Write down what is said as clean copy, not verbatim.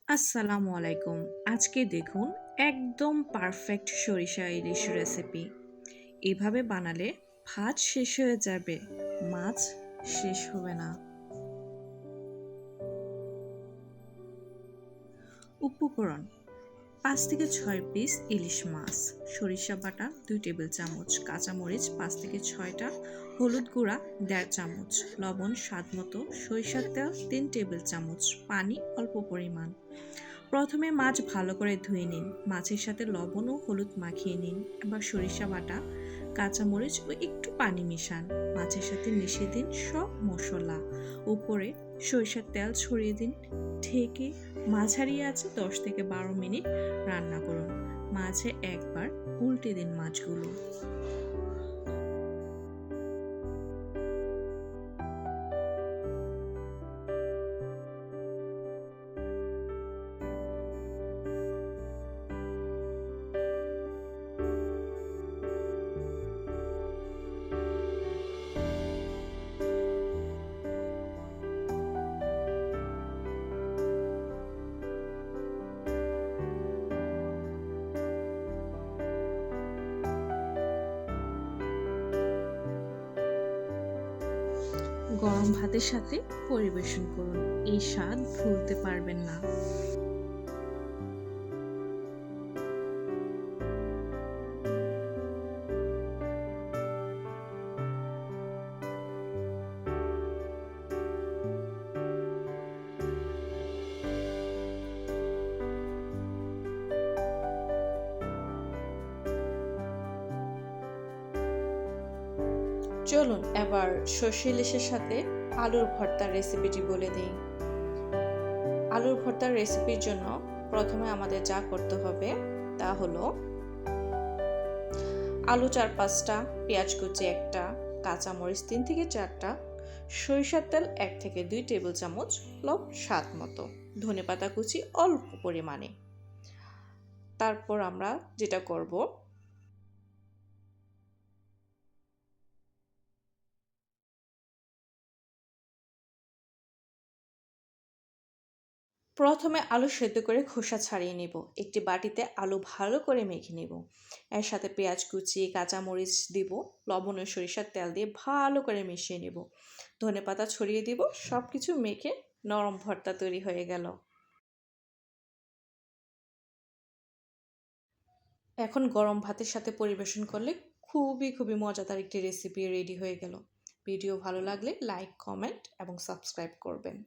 আসসালামু আলাইকুম। আজকে দেখুন একদম পারফেক্ট সরিষা ইলিশ রেসিপি। এভাবে বানালে ভাত শেষ হয়ে যাবে, মাছ শেষ হবে না। উপকরণ: ৫ থেকে ৬ পিস ইলিশ মাছ, সরিষা বাটা ২ টেবিল চামচ, কাঁচামরিচ ৫ থেকে ৬টা, হলুদ গুঁড়া ১.৫ চামচ, লবণ স্বাদমতো, সরিষার তেল ৩ টেবিল চামচ, পানি অল্প পরিমাণ। প্রথমে মাছ ভালো করে ধুয়ে নিন, মাছের সাথে লবণ ও হলুদ মাখিয়ে নিন। এবার সরিষা বাটা, কাঁচামরিচ ও একটু পানি মিশান, মাছের সাথে মিশিয়ে দিন সব মশলা। উপরে সরিষার তেল ছড়িয়ে দিন, ঢেকে মাঝারি আঁচে ১০ থেকে ১২ মিনিট রান্না করুন। মাঝে একবার উল্টে দিন মাছগুলো। গরম ভাতের সাথে পরিবেশন করুন, এই স্বাদ ভুলতে পারবেন না। চলুন এবার সর্ষে ইলিশের সাথে আলুর ভর্তার রেসিপিটি বলে দিই। আলুর ভর্তার রেসিপির জন্য প্রথমে আমাদের যা করতে হবে তা হলো আলু ৪-৫টা, পেঁয়াজ কুচি ১টা, কাঁচামরিচ ৩ থেকে ৪টা, সরিষার তেল ১ থেকে ২ টেবিল চামচ, লবণ স্বাদ মতো, ধনেপাতা কুচি অল্প পরিমাণে। তারপর আমরা যেটা করব, প্রথমে আলু সেদ্ধ করে খোসা ছাড়িয়ে নেব। একটি বাটিতে আলু ভালো করে মেখে নেব। এর সাথে পেঁয়াজ কুচি, কাঁচামরিচ দিব, লবণ ও সরিষার তেল দিয়ে ভালো করে মিশিয়ে নেব। ধনেপাতা ছড়িয়ে দিব। সব কিছু মেখে নরম ভর্তা তৈরি হয়ে গেল। এখন গরম ভাতের সাথে পরিবেশন করলে খুবই মজাদার একটি রেসিপি রেডি হয়ে গেল। ভিডিও ভালো লাগলে লাইক, কমেন্ট এবং সাবস্ক্রাইব করবেন।